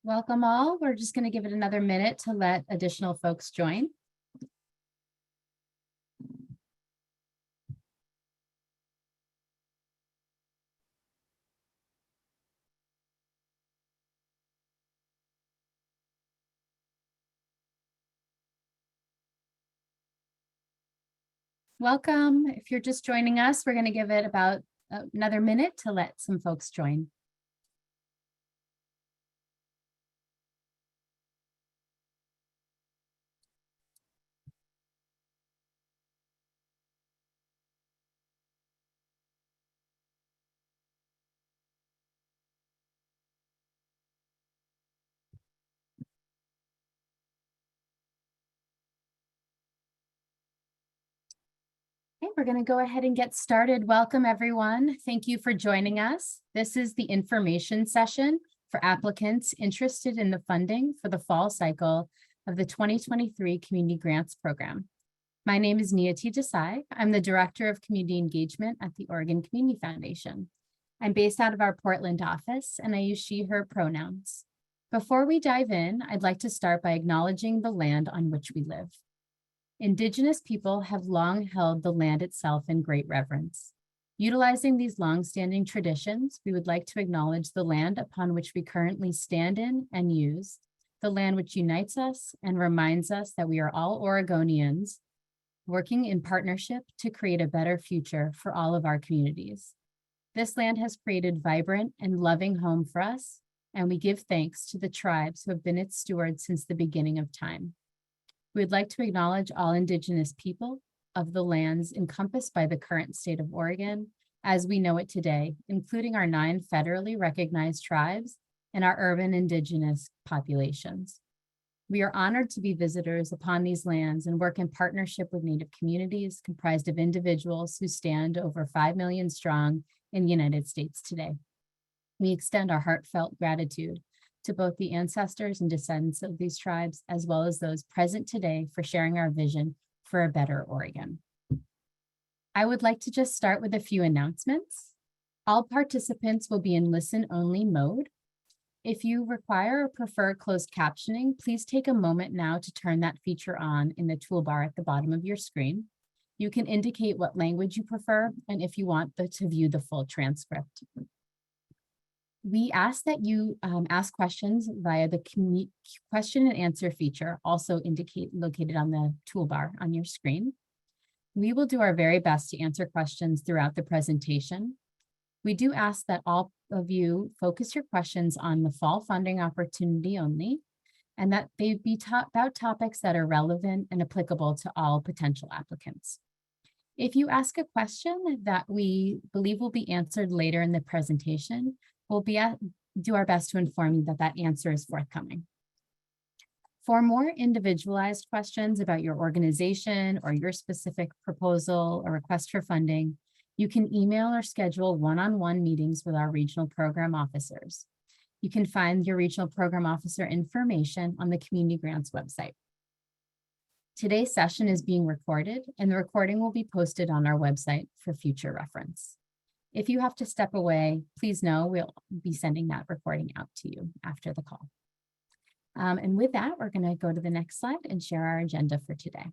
Welcome all. We're just going to give it another minute to let additional folks join. Welcome. If you're just joining us, we're going to give it about another minute to let some folks join. Okay, we're going to go ahead and get started. Welcome, everyone. Thank you for joining us. This is the information session for applicants interested in the funding for the fall cycle of the 2023 Community Grants Program. My name is Commnunity Desai. I'm the Director of Community Engagement at the Oregon Community Foundation. I'm based out of our Portland office, and I use she, her pronouns. Before we dive in, I'd like to start by acknowledging the land on which we live. Indigenous people have long held the land itself in great reverence. Utilizing these longstanding traditions, we would like to acknowledge the land upon which we currently stand in and use, the land which unites us and reminds us that we are all Oregonians, working in partnership to create a better future for all of our communities. This land has created vibrant and loving home for us, and we give thanks to the tribes who have been its stewards since the beginning of time. We would like to acknowledge all Indigenous people of the lands encompassed by the current state of Oregon as we know it today, including our 9 federally recognized tribes and our urban Indigenous populations. We are honored to be visitors upon these lands and work in partnership with Native communities comprised of individuals who stand over 5 million strong in the United States today. We extend our heartfelt gratitude to both the ancestors and descendants of these tribes, as well as those present today, for sharing our vision for a better Oregon. I would like to just start with a few announcements. All participants will be in listen-only mode. If you require or prefer closed captioning, please take a moment now to turn that feature on in the toolbar at the bottom of your screen. You can indicate what language you prefer and if you want to view the full transcript. We ask that you ask questions via the question and answer feature, also located on the toolbar on your screen. We will do our very best to answer questions throughout the presentation. We do ask that all of you focus your questions on the fall funding opportunity only, and that they be about topics that are relevant and applicable to all potential applicants. If you ask a question that we believe will be answered later in the presentation, we'll do our best to inform you that that answer is forthcoming. For more individualized questions about your organization or your specific proposal or request for funding, you can email or schedule one-on-one meetings with our regional program officers. You can find your regional program officer information on the Community Grants website. Today's session is being recorded, and the recording will be posted on our website for future reference. If you have to step away, please know we'll be sending that recording out to you after the call. And with that, we're going to go to the next slide and share our agenda for today.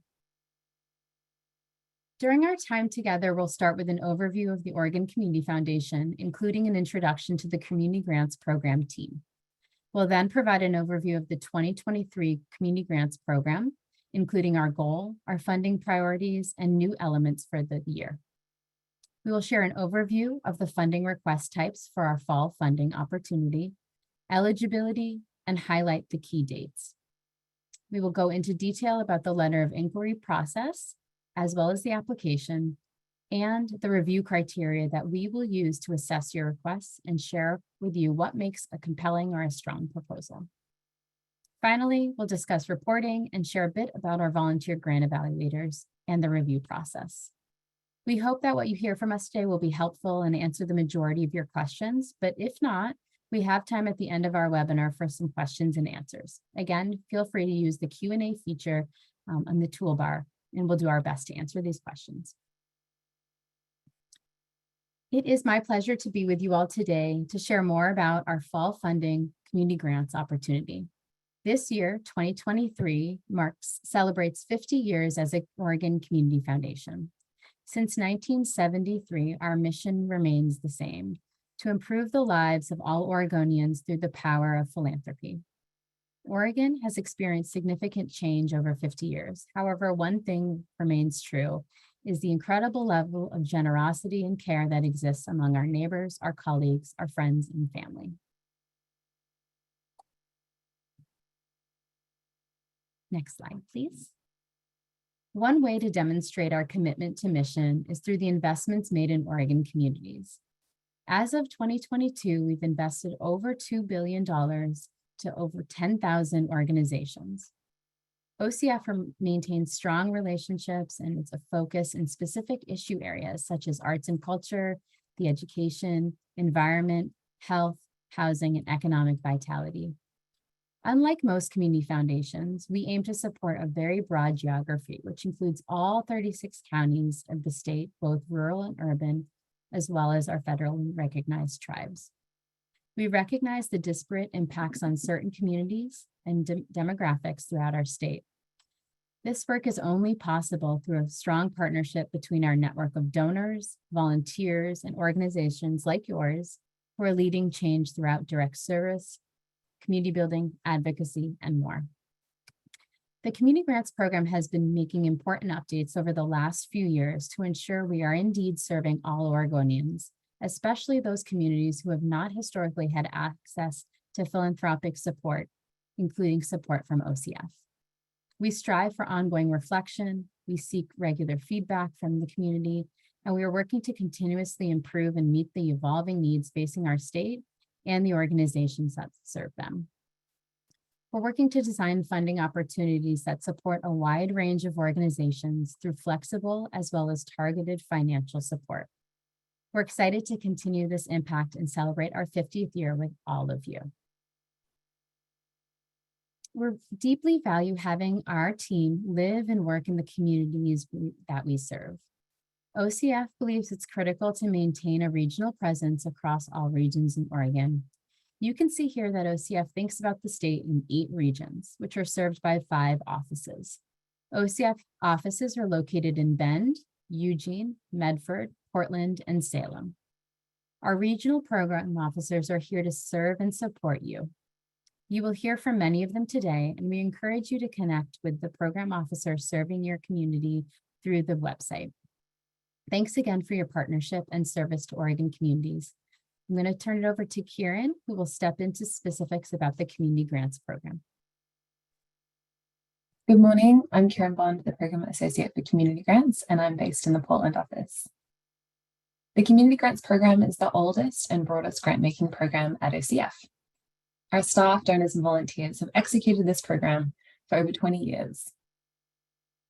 During our time together, we'll start with an overview of the Oregon Community Foundation, including an introduction to the Community Grants Program team. We'll then provide an overview of the 2023 Community Grants Program, including our goal, our funding priorities, and new elements for the year. We will share an overview of the funding request types for our fall funding opportunity, eligibility, and highlight the key dates. We will go into detail about the letter of inquiry process, as well as the application and the review criteria that we will use to assess your requests and share with you what makes a compelling or a strong proposal. Finally, we'll discuss reporting and share a bit about our volunteer grant evaluators and the review process. We hope that what you hear from us today will be helpful and answer the majority of your questions, but if not, we have time at the end of our webinar for some questions and answers. Again, feel free to use the Q&A feature on the toolbar, and we'll do our best to answer these questions. It is my pleasure to be with you all today to share more about our fall funding community grants opportunity. This year, 2023, celebrates 50 years as an Oregon Community Foundation. Since 1973, our mission remains the same: to improve the lives of all Oregonians through the power of philanthropy. Oregon has experienced significant change over 50 years. However, one thing remains true, is the incredible level of generosity and care that exists among our neighbors, our colleagues, our friends, and family. Next slide, please. One way to demonstrate our commitment to mission is through the investments made in Oregon communities. As of 2022, we've invested over $2 billion to over 10,000 organizations. OCF maintains strong relationships, and it's a focus in specific issue areas such as arts and culture, the education, environment, health, housing, and economic vitality. Unlike most community foundations, we aim to support a very broad geography, which includes all 36 counties of the state, both rural and urban, as well as our federally recognized tribes. We recognize the disparate impacts on certain communities and demographics throughout our state. This work is only possible through a strong partnership between our network of donors, volunteers, and organizations like yours who are leading change throughout direct service, community building, advocacy, and more. The Community Grants Program has been making important updates over the last few years to ensure we are indeed serving all Oregonians, especially those communities who have not historically had access to philanthropic support, including support from OCF. We strive for ongoing reflection, we seek regular feedback from the community, and we are working to continuously improve and meet the evolving needs facing our state and the organizations that serve them. We're working to design funding opportunities that support a wide range of organizations through flexible as well as targeted financial support. We're excited to continue this impact and celebrate our 50th year with all of you. We deeply value having our team live and work in the communities that we serve. OCF believes it's critical to maintain a regional presence across all regions in Oregon. You can see here that OCF thinks about the state in 8 regions, which are served by 5 offices. OCF offices are located in Bend, Eugene, Medford, Portland, and Salem. Our regional program officers are here to serve and support you. You will hear from many of them today, and we encourage you to connect with the program officer serving your community through the website. Thanks again for your partnership and service to Oregon communities. I'm going to turn it over to Kieran, who will step into specifics about the Community Grants Program. Good morning, I'm Kieran Bond, the Program Associate for Community Grants, and I'm based in the Portland office. The Community Grants Program is the oldest and broadest grant-making program at OCF. Our staff, donors, and volunteers have executed this program for over 20 years.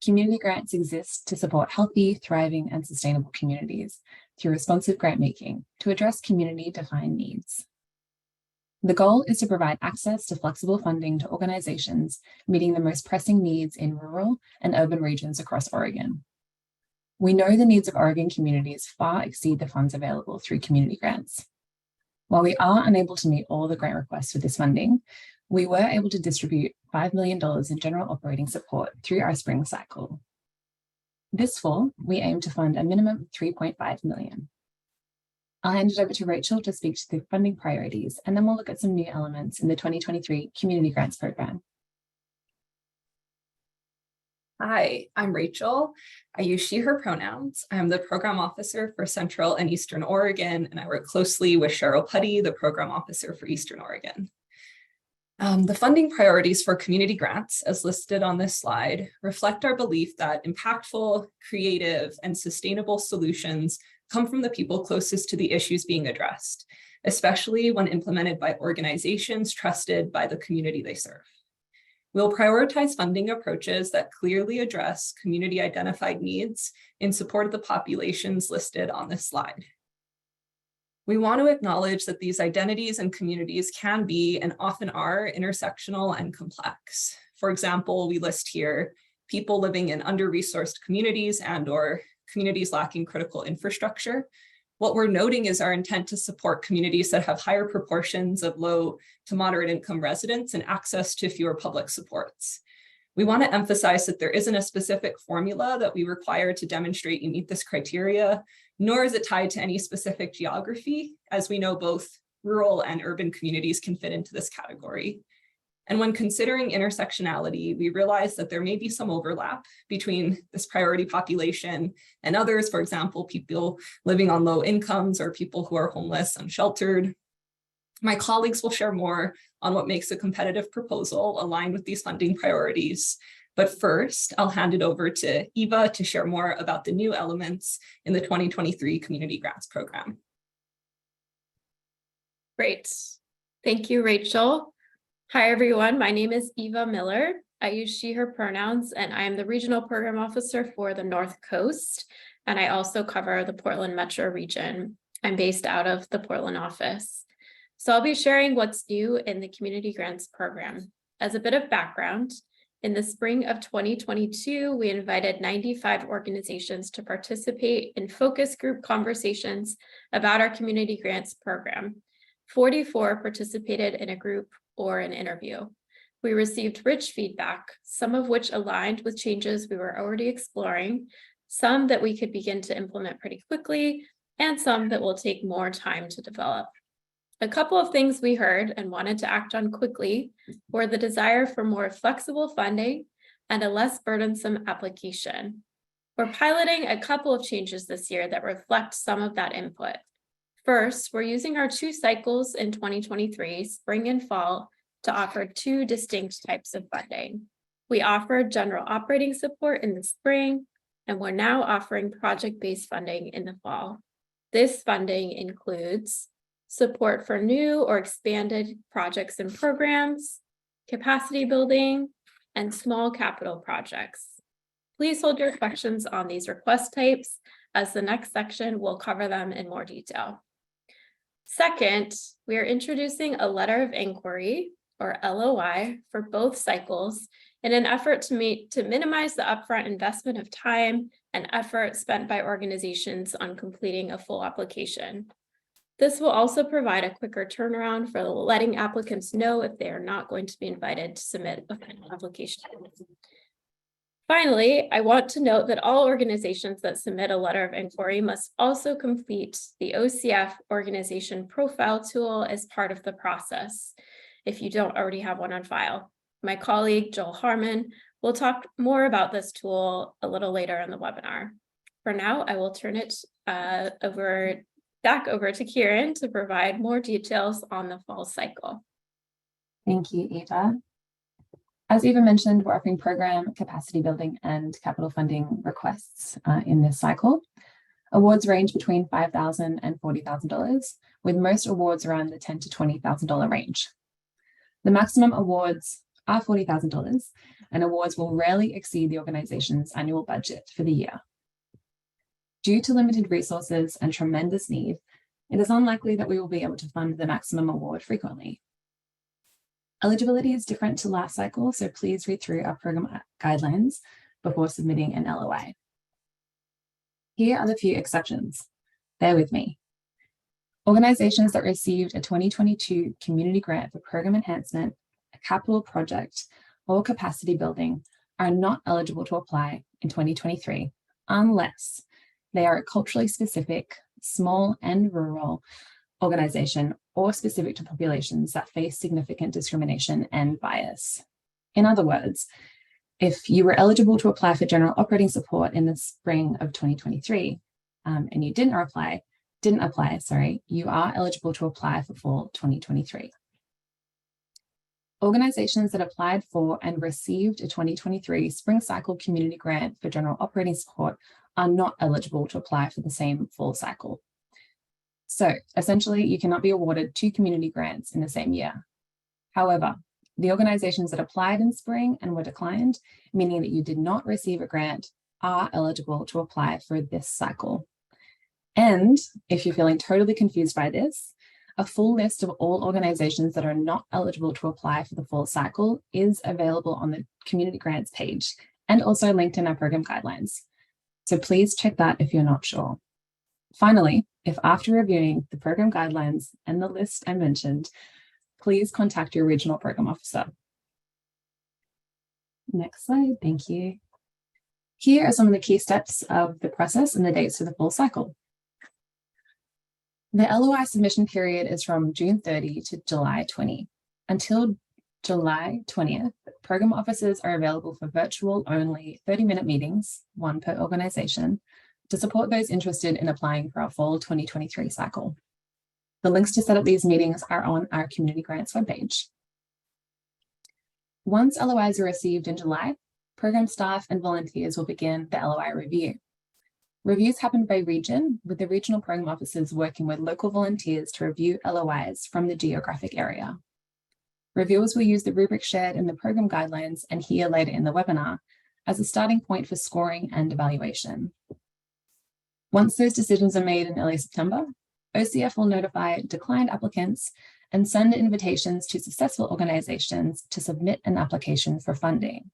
Community grants exist to support healthy, thriving, and sustainable communities through responsive grant-making to address community-defined needs. The goal is to provide access to flexible funding to organizations meeting the most pressing needs in rural and urban regions across Oregon. We know the needs of Oregon communities far exceed the funds available through community grants. While we are unable to meet all the grant requests for this funding, we were able to distribute $5 million in general operating support through our spring cycle. This fall, we aim to fund a minimum of $3.5 million. I'll hand it over to Rachel to speak to the funding priorities, and then we'll look at some new elements in the 2023 Community Grants Program. Hi, I'm Rachel. I use she, her pronouns. I'm the program officer for Central and Eastern Oregon, and I work closely with Cheryl Putty, the program officer for Eastern Oregon. The funding priorities for community grants, as listed on this slide, reflect our belief that impactful, creative, and sustainable solutions come from the people closest to the issues being addressed, especially when implemented by organizations trusted by the community they serve. We'll prioritize funding approaches that clearly address community-identified needs in support of the populations listed on this slide. We want to acknowledge that these identities and communities can be and often are intersectional and complex. For example, we list here people living in under-resourced communities and/or communities lacking critical infrastructure, What we're noting is our intent to support communities that have higher proportions of low to moderate income residents and access to fewer public supports. We want to emphasize that there isn't a specific formula that we require to demonstrate you meet this criteria, nor is it tied to any specific geography, as we know both rural and urban communities can fit into this category. And when considering intersectionality, we realize that there may be some overlap between this priority population and others, for example, people living on low incomes or people who are homeless, unsheltered. My colleagues will share more on what makes a competitive proposal aligned with these funding priorities. But first, I'll hand it over to Eva to share more about the new elements in the 2023 Community Grants Program. Great. Thank you, Rachel. Hi, everyone. My name is Eva Miller. I use she, her pronouns, and I am the Regional Program Officer for the North Coast. And I also cover the Portland Metro region. I'm based out of the Portland office. So I'll be sharing what's new in the Community Grants Program. As a bit of background, in the spring of 2022, we invited 95 organizations to participate in focus group conversations about our Community Grants Program. 44 participated in a group or an interview. We received rich feedback, some of which aligned with changes we were already exploring, some that we could begin to implement pretty quickly, and some that will take more time to develop. A couple of things we heard and wanted to act on quickly were the desire for more flexible funding and a less burdensome application. We're piloting a couple of changes this year that reflect some of that input. First, we're using our 2 cycles in 2023, spring and fall, to offer 2 distinct types of funding. We offered general operating support in the spring, and we're now offering project-based funding in the fall. This funding includes support for new or expanded projects and programs, capacity building, and small capital projects. Please hold your questions on these request types, as the next section will cover them in more detail. Second, we are introducing a letter of inquiry, or LOI, for both cycles in an effort to minimize the upfront investment of time and effort spent by organizations on completing a full application. This will also provide a quicker turnaround for letting applicants know if they are not going to be invited to submit a final application. Finally, I want to note that all organizations that submit a letter of inquiry must also complete the OCF organization profile tool as part of the process, if you don't already have one on file. My colleague, Joel Harmon, will talk more about this tool a little later in the webinar. For now, I will turn it back over to Kieran to provide more details on the fall cycle. Thank you, Eva. As Eva mentioned, we're offering program capacity building and capital funding requests in this cycle. Awards range between $5,000 and $40,000, with most awards around the $10,000 to $20,000 range. The maximum awards are $40,000, and awards will rarely exceed the organization's annual budget for the year. Due to limited resources and tremendous need, it is unlikely that we will be able to fund the maximum award frequently. Eligibility is different to last cycle, so please read through our program guidelines before submitting an LOI. Here are the few exceptions. Bear with me. Organizations that received a 2022 community grant for program enhancement, a capital project, or capacity building are not eligible to apply in 2023 unless they are a culturally specific, small and rural organization or specific to populations that face significant discrimination and bias. In other words, if you were eligible to apply for general operating support in the spring of 2023 and you didn't apply, you are eligible to apply for fall 2023. Organizations that applied for and received a 2023 spring cycle community grant for general operating support are not eligible to apply for the same fall cycle. So essentially, you cannot be awarded 2 community grants in the same year. However, the organizations that applied in spring and were declined, meaning that you did not receive a grant, are eligible to apply for this cycle. And if you're feeling totally confused by this, a full list of all organizations that are not eligible to apply for the fall cycle is available on the community grants page and also linked in our program guidelines. So please check that if you're not sure. Finally, if after reviewing the program guidelines and the list I mentioned, please contact your regional program officer. Next slide, thank you. Here are some of the key steps of the process and the dates for the full cycle. The LOI submission period is from June 30 to July 20. Until July 20th, program officers are available for virtual only 30-minute meetings, one per organization, to support those interested in applying for our fall 2023 cycle. The links to set up these meetings are on our Community Grants webpage. Once LOIs are received in July, program staff and volunteers will begin the LOI review. Reviews happen by region, with the regional program officers working with local volunteers to review LOIs from the geographic area. Reviewers will use the rubric shared in the program guidelines and here later in the webinar as a starting point for scoring and evaluation. Once those decisions are made in early September, OCF will notify declined applicants and send invitations to successful organizations to submit an application for funding.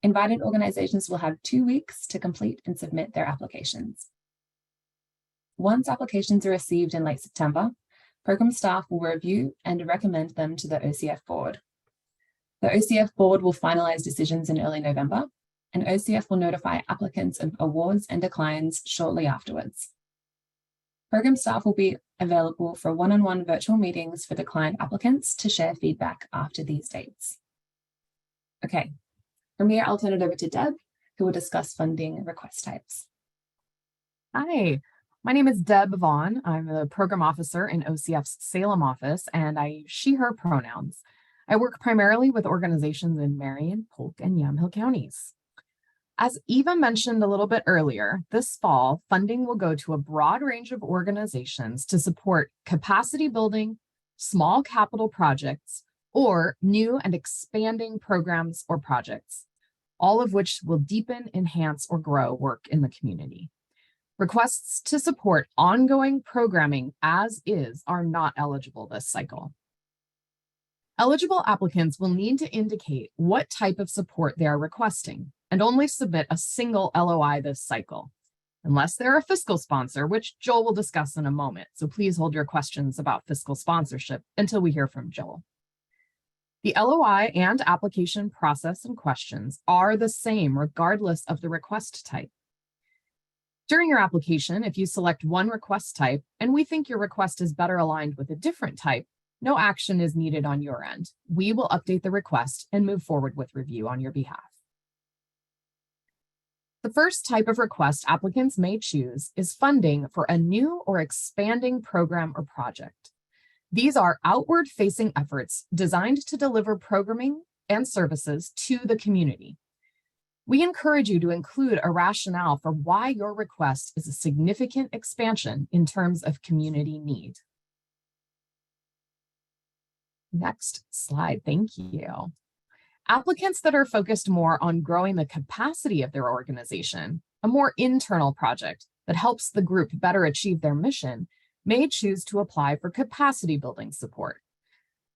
Invited organizations will have 2 weeks to complete and submit their applications. Once applications are received in late September, program staff will review and recommend them to the OCF board. The OCF board will finalize decisions in early November, and OCF will notify applicants of awards and declines shortly afterwards. Program staff will be available for one-on-one virtual meetings for declined applicants to share feedback after these dates. Okay, from here, I'll turn it over to Deb, who will discuss funding request types. Hi, my name is Deb Vaughn. I'm the program officer in OCF's Salem office, and I use she, her pronouns. I work primarily with organizations in Marion, Polk, and Yamhill counties. As Eva mentioned a little bit earlier, this fall, funding will go to a broad range of organizations to support capacity building, small capital projects, or new and expanding programs or projects, all of which will deepen, enhance, or grow work in the community. Requests to support ongoing programming as is are not eligible this cycle. Eligible applicants will need to indicate what type of support they are requesting and only submit a single LOI this cycle, unless they're a fiscal sponsor, which Joel will discuss in a moment. So please hold your questions about fiscal sponsorship until we hear from Joel. The LOI and application process and questions are the same regardless of the request type. During your application, if you select one request type and we think your request is better aligned with a different type, no action is needed on your end. We will update the request and move forward with review on your behalf. The first type of request applicants may choose is funding for a new or expanding program or project. These are outward-facing efforts designed to deliver programming and services to the community. We encourage you to include a rationale for why your request is a significant expansion in terms of community need. Next slide, thank you. Applicants that are focused more on growing the capacity of their organization, a more internal project that helps the group better achieve their mission, may choose to apply for capacity building support.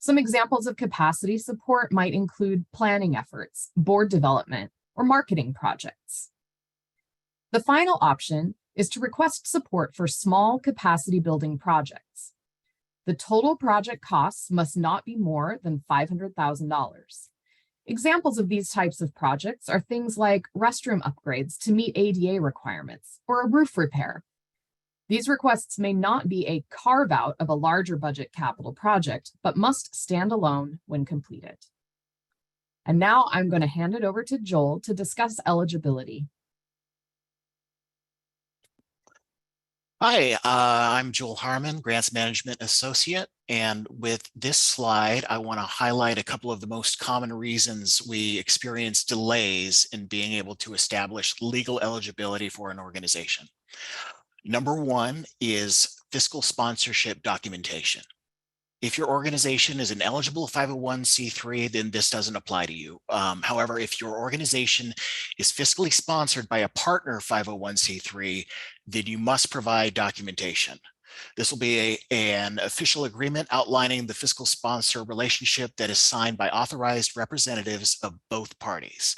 Some examples of capacity support might include planning efforts, board development, or marketing projects. The final option is to request support for small capacity building projects. The total project costs must not be more than $500,000. Examples of these types of projects are things like restroom upgrades to meet ADA requirements or a roof repair. These requests may not be a carve-out of a larger budget capital project, but must stand alone when completed. And now I'm going to hand it over to Joel to discuss eligibility. Hi, I'm Joel Harmon, Grants Management Associate. And with this slide, I want to highlight a couple of the most common reasons we experience delays in being able to establish legal eligibility for an organization. Number one is fiscal sponsorship documentation. If your organization is an eligible 501c3, then this doesn't apply to you. However, if your organization is fiscally sponsored by a partner 501c3, then you must provide documentation. This will be an official agreement outlining the fiscal sponsor relationship that is signed by authorized representatives of both parties.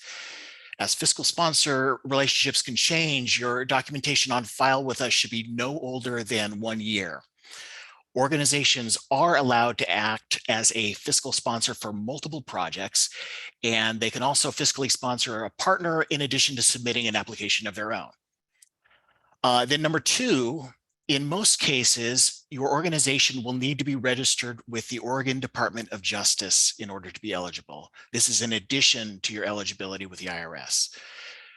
As fiscal sponsor relationships can change, your documentation on file with us should be no older than 1 year. Organizations are allowed to act as a fiscal sponsor for multiple projects, and they can also fiscally sponsor a partner in addition to submitting an application of their own. Then number 2, in most cases, your organization will need to be registered with the Oregon Department of Justice in order to be eligible. This is in addition to your eligibility with the IRS.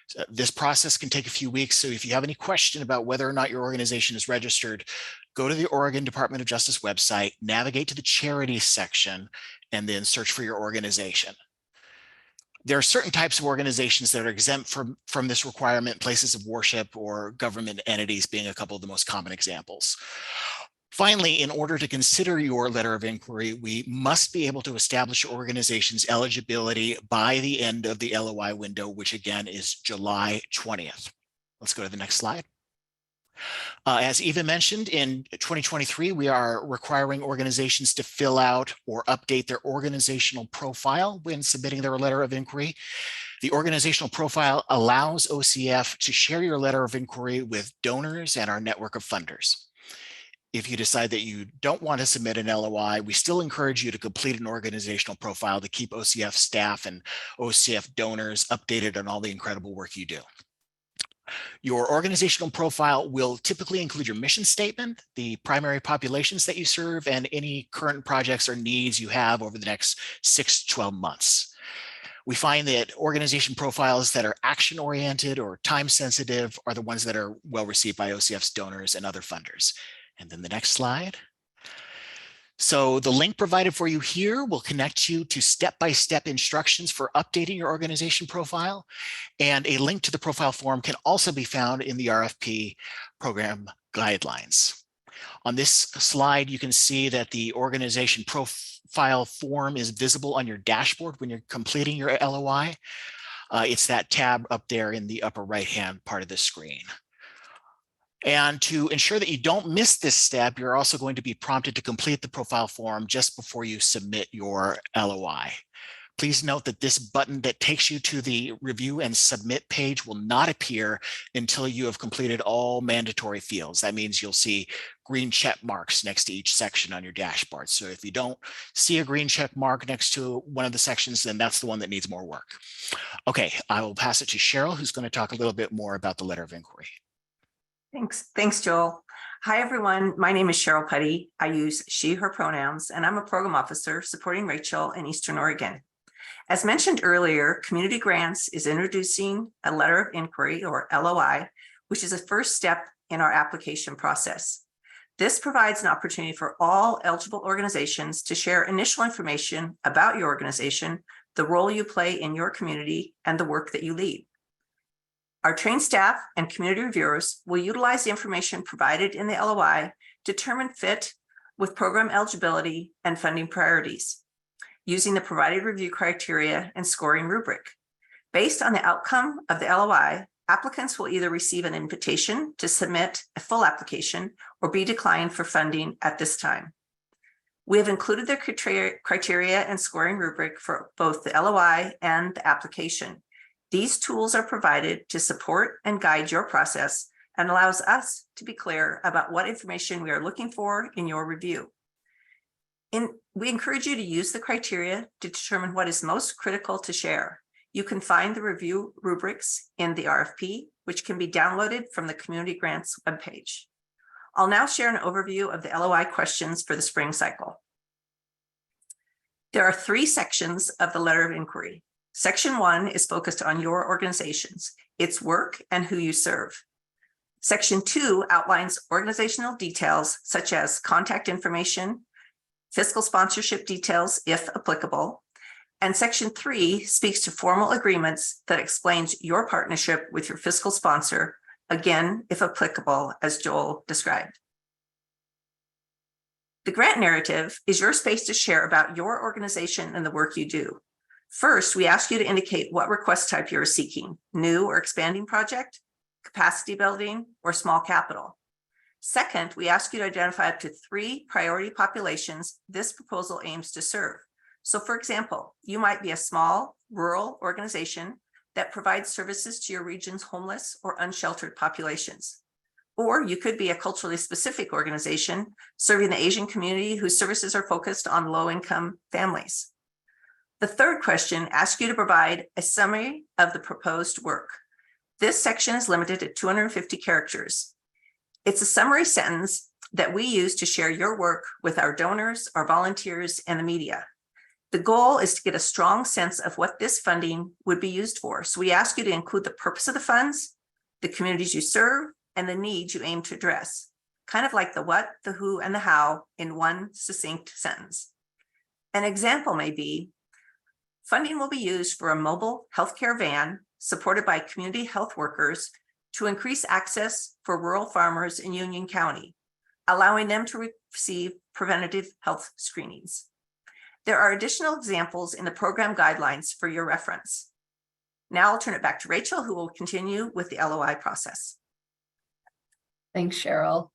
So this process can take a few weeks, so if you have any question about whether or not your organization is registered, go to the Oregon Department of Justice website, navigate to the Charities section, and then search for your organization. There are certain types of organizations that are exempt from this requirement, places of worship or government entities being a couple of the most common examples. Finally, in order to consider your letter of inquiry, we must be able to establish your organization's eligibility by the end of the LOI window, which again is July 20th. Let's go to the next slide. As Eva mentioned, in 2023, we are requiring organizations to fill out or update their organizational profile when submitting their letter of inquiry. The organizational profile allows OCF to share your letter of inquiry with donors and our network of funders. If you decide that you don't want to submit an LOI, we still encourage you to complete an organizational profile to keep OCF staff and OCF donors updated on all the incredible work you do. Your organizational profile will typically include your mission statement, the primary populations that you serve, and any current projects or needs you have over the next 6 to 12 months. We find that organization profiles that are action-oriented or time-sensitive are the ones that are well received by OCF's donors and other funders. And then the next slide. So the link provided for you here will connect you to step-by-step instructions for updating your organization profile. And a link to the profile form can also be found in the RFP program guidelines. On this slide, you can see that the organization profile form is visible on your dashboard when you're completing your LOI. It's that tab up there in the upper right-hand part of the screen. And to ensure that you don't miss this step, you're also going to be prompted to complete the profile form just before you submit your LOI. Please note that this button that takes you to the review and submit page will not appear until you have completed all mandatory fields. That means you'll see green check marks next to each section on your dashboard. So if you don't see a green check mark next to one of the sections, then that's the one that needs more work. Okay, I will pass it to Cheryl, who's going to talk a little bit more about the letter of inquiry. Thanks, Joel. Hi, everyone. My name is Cheryl Putty. I use she, her pronouns, and I'm a program officer supporting Rachel in Eastern Oregon. As mentioned earlier, Community Grants is introducing a letter of inquiry, or LOI, which is a first step in our application process. This provides an opportunity for all eligible organizations to share initial information about your organization, the role you play in your community, and the work that you lead. Our trained staff and community reviewers will utilize the information provided in the LOI to determine fit with program eligibility and funding priorities, using the provided review criteria and scoring rubric. Based on the outcome of the LOI, applicants will either receive an invitation to submit a full application or be declined for funding at this time. We have included the criteria and scoring rubric for both the LOI and the application. These tools are provided to support and guide your process and allows us to be clear about what information we are looking for in your review. We encourage you to use the criteria to determine what is most critical to share. You can find the review rubrics in the RFP, which can be downloaded from the Community Grants webpage. I'll now share an overview of the LOI questions for the spring cycle. There are 3 sections of the letter of inquiry. Section 1 is focused on your organizations, its work, and who you serve. Section 2 outlines organizational details such as contact information, fiscal sponsorship details, if applicable. And Section 3 speaks to formal agreements that explains your partnership with your fiscal sponsor, again, if applicable, as Joel described. The grant narrative is your space to share about your organization and the work you do. First, we ask you to indicate what request type you are seeking, new or expanding project, capacity building, or small capital. Second, we ask you to identify up to 3 priority populations this proposal aims to serve. So for example, you might be a small rural organization that provides services to your region's homeless or unsheltered populations. Or you could be a culturally specific organization serving the Asian community whose services are focused on low-income families. The third question asks you to provide a summary of the proposed work. This section is limited to 250 characters. It's a summary sentence that we use to share your work with our donors, our volunteers, and the media. The goal is to get a strong sense of what this funding would be used for. So we ask you to include the purpose of the funds, the communities you serve, and the needs you aim to address, kind of like the what, the who, and the how in one succinct sentence. An example may be, funding will be used for a mobile healthcare van supported by community health workers to increase access for rural farmers in Union County, allowing them to receive preventative health screenings. There are additional examples in the program guidelines for your reference. Now I'll turn it back to Rachel, who will continue with the LOI process. Thanks, Cheryl.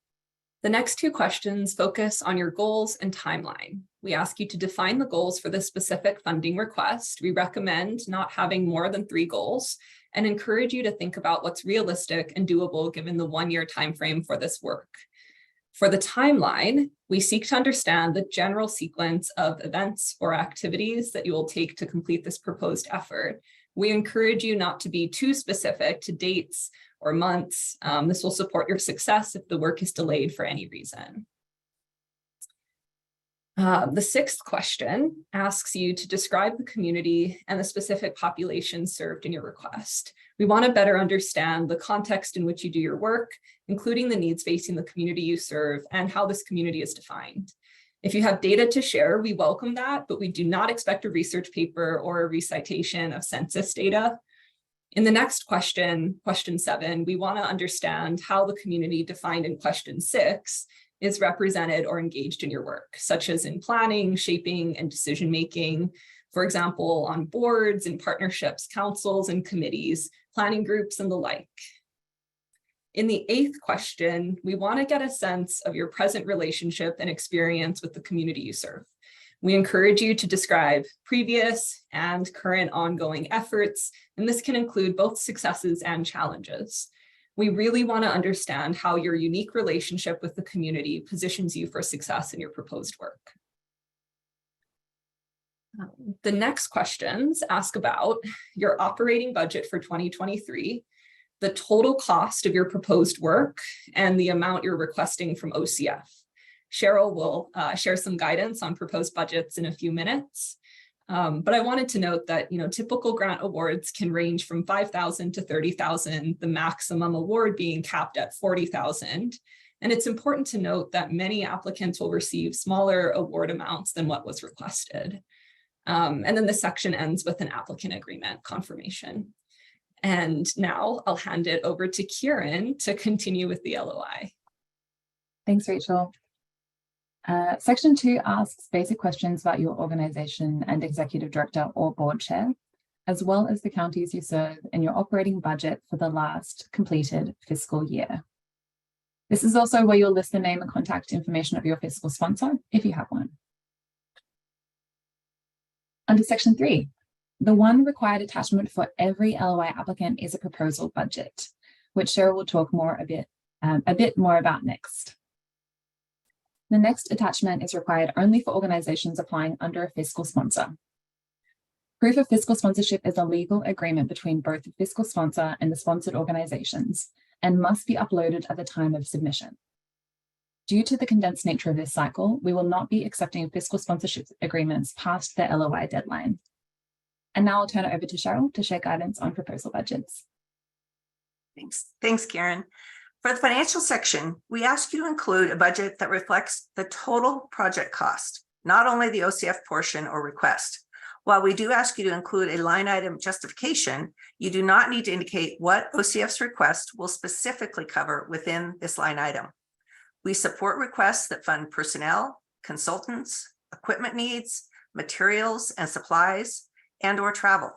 The next two questions focus on your goals and timeline. We ask you to define the goals for the specific funding request. We recommend not having more than 3 goals and encourage you to think about what's realistic and doable given the 1-year timeframe for this work. For the timeline, we seek to understand the general sequence of events or activities that you will take to complete this proposed effort. We encourage you not to be too specific to dates or months. This will support your success if the work is delayed for any reason. The 6th question asks you to describe the community and the specific population served in your request. We want to better understand the context in which you do your work, including the needs facing the community you serve and how this community is defined. If you have data to share, we welcome that, but we do not expect a research paper or a recitation of census data. In the next question, question 7, we want to understand how the community defined in question 6 is represented or engaged in your work, such as in planning, shaping, and decision-making, for example, on boards and partnerships, councils and committees, planning groups, and the like. In the 8th question, we want to get a sense of your present relationship and experience with the community you serve. We encourage you to describe previous and current ongoing efforts, and this can include both successes and challenges. We really want to understand how your unique relationship with the community positions you for success in your proposed work. The next questions ask about your operating budget for 2023, the total cost of your proposed work, and the amount you're requesting from OCF. Cheryl will share some guidance on proposed budgets in a few minutes. But I wanted to note that, typical grant awards can range from $5,000 to $30,000, the maximum award being capped at $40,000. And it's important to note that many applicants will receive smaller award amounts than what was requested. And then the section ends with an applicant agreement confirmation. And now I'll hand it over to Kieran to continue with the LOI. Thanks, Rachel. Section 2 asks basic questions about your organization and executive director or board chair, as well as the counties you serve and your operating budget for the last completed fiscal year. This is also where you'll list the name and contact information of your fiscal sponsor, if you have one. Under Section 3, the one required attachment for every LOI applicant is a proposal budget, which Cheryl will talk a bit more about next. The next attachment is required only for organizations applying under a fiscal sponsor. Proof of fiscal sponsorship is a legal agreement between both the fiscal sponsor and the sponsored organizations and must be uploaded at the time of submission. Due to the condensed nature of this cycle, we will not be accepting fiscal sponsorship agreements past the LOI deadline. And now I'll turn it over to Cheryl to share guidance on proposal budgets. Thanks, Karen. For the financial section, we ask you to include a budget that reflects the total project cost, not only the OCF portion or request. While we do ask you to include a line item justification, you do not need to indicate what OCF's request will specifically cover within this line item. We support requests that fund personnel, consultants, equipment needs, materials and supplies, and/or travel.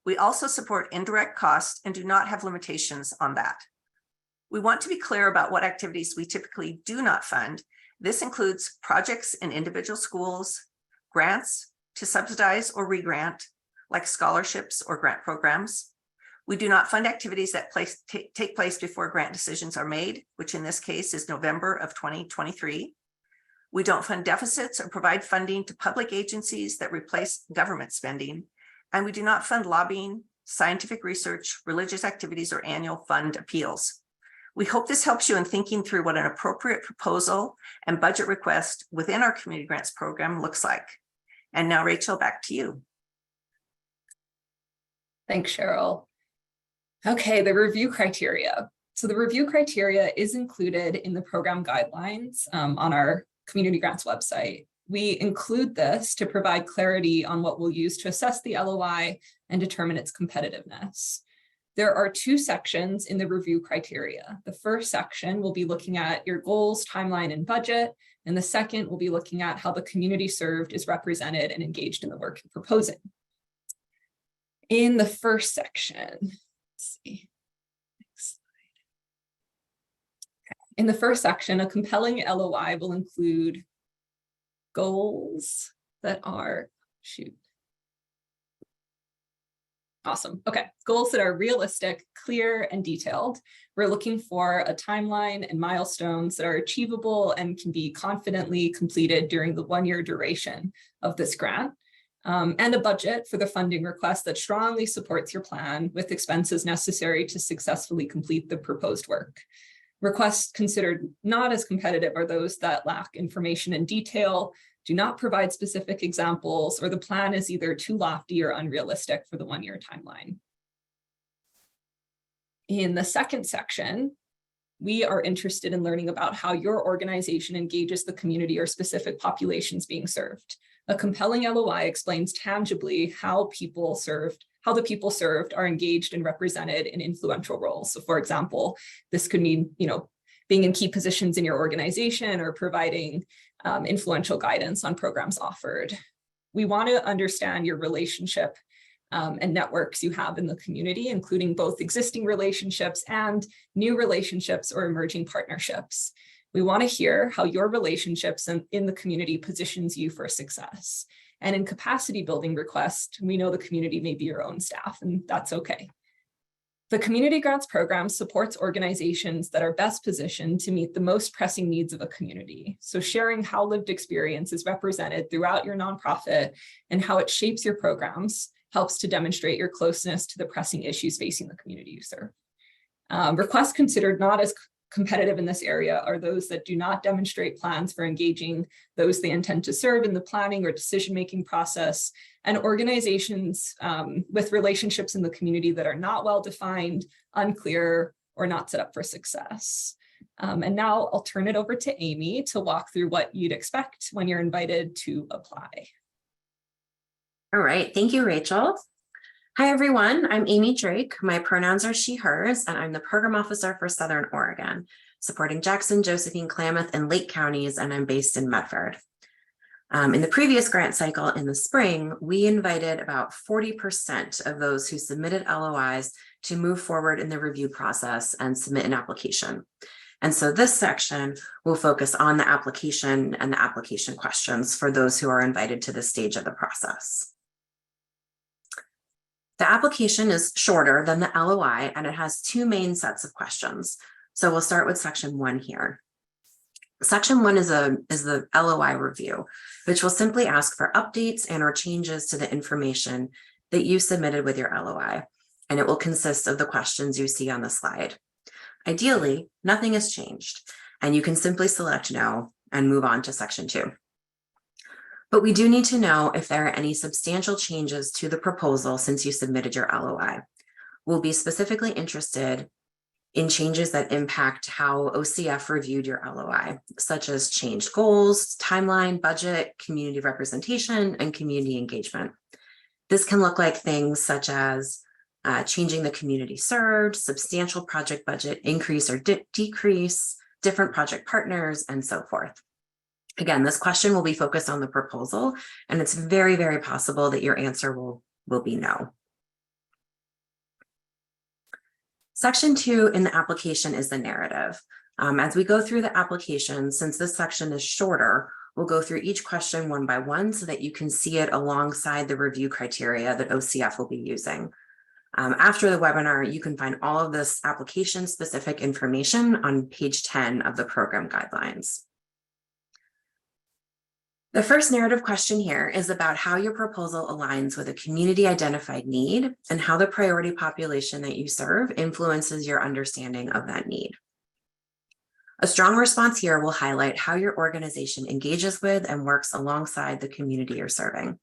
We also support indirect costs and do not have limitations on that. We want to be clear about what activities we typically do not fund. This includes projects in individual schools, grants to subsidize or re-grant, like scholarships or grant programs, We do not fund activities that take place before grant decisions are made, which in this case is November of 2023. We don't fund deficits or provide funding to public agencies that replace government spending. And we do not fund lobbying, scientific research, religious activities, or annual fund appeals. We hope this helps you in thinking through what an appropriate proposal and budget request within our community grants program looks like. And now, Rachel, back to you. Thanks, Cheryl. Okay, the review criteria. So the review criteria is included in the program guidelines on our community grants website. We include this to provide clarity on what we'll use to assess the LOI and determine its competitiveness. There are two sections in the review criteria. The first section will be looking at your goals, timeline, and budget. And the second will be looking at how the community served is represented and engaged in the work you're proposing. In the first section, let's see. Next slide. Okay. In the first section, a compelling LOI will include goals that are, Awesome. Okay. Goals that are realistic, clear, and detailed. We're looking for a timeline and milestones that are achievable and can be confidently completed during the 1-year duration of this grant. And a budget for the funding request that strongly supports your plan with expenses necessary to successfully complete the proposed work. Requests considered not as competitive are those that lack information and detail, do not provide specific examples, or the plan is either too lofty or unrealistic for the 1-year timeline. In the second section, we are interested in learning about how your organization engages the community or specific populations being served. A compelling LOI explains tangibly how the people served are engaged and represented in influential roles. So for example, this could mean, being in key positions in your organization or providing influential guidance on programs offered. We want to understand your relationship and networks you have in the community, including both existing relationships and new relationships or emerging partnerships. We want to hear how your relationships in the community positions you for success. And in capacity building requests, we know the community may be your own staff, and that's okay. The Community Grants Program supports organizations that are best positioned to meet the most pressing needs of a community. So sharing how lived experience is represented throughout your nonprofit and how it shapes your programs helps to demonstrate your closeness to the pressing issues facing the community you serve. Requests considered not as competitive in this area are those that do not demonstrate plans for engaging those they intend to serve in the planning or decision-making process, and organizations with relationships in the community that are not well-defined, unclear, or not set up for success. And now I'll turn it over to Amy to walk through what you'd expect when you're invited to apply. All right, thank you, Rachel. Hi, everyone. I'm Amy Drake. My pronouns are she, hers, and I'm the program officer for Southern Oregon, supporting Jackson, Josephine, Klamath, and Lake counties, and I'm based in Medford. In the previous grant cycle in the spring, we invited about 40% of those who submitted LOIs to move forward in the review process and submit an application. And so this section will focus on the application and the application questions for those who are invited to this stage of the process. The application is shorter than the LOI, and it has two main sets of questions. So we'll start with section 1 here. Section 1 is the LOI review, which will simply ask for updates and or changes to the information that you submitted with your LOI, and it will consist of the questions you see on the slide. Ideally, nothing has changed, and you can simply select no and move on to section 2. But we do need to know if there are any substantial changes to the proposal since you submitted your LOI. We'll be specifically interested in changes that impact how OCF reviewed your LOI, such as changed goals, timeline, budget, community representation, and community engagement. This can look like things such as changing the community served, substantial project budget increase or decrease, different project partners, and so forth. Again, this question will be focused on the proposal, and it's very, very possible that your answer will be no. Section 2 in the application is the narrative. As we go through the application, since this section is shorter, we'll go through each question one by one so that you can see it alongside the review criteria that OCF will be using. After the webinar, you can find all of this application-specific information on page 10 of the program guidelines. The first narrative question here is about how your proposal aligns with a community identified need and how the priority population that you serve influences your understanding of that need. A strong response here will highlight how your organization engages with and works alongside the community you're serving.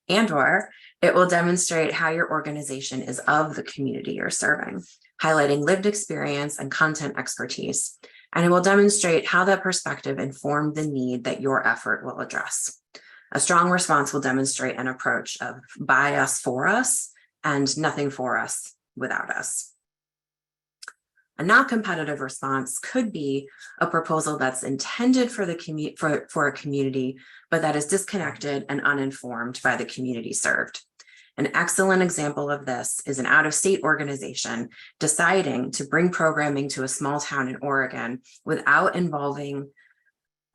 And/or it will demonstrate how your organization is of the community you're serving, highlighting lived experience and content expertise. And it will demonstrate how that perspective informed the need that your effort will address. A strong response will demonstrate an approach of by us, for us, and nothing for us without us. A not competitive response could be a proposal that's intended for the for a community, but that is disconnected and uninformed by the community served. An excellent example of this is an out-of-state organization deciding to bring programming to a small town in Oregon without involving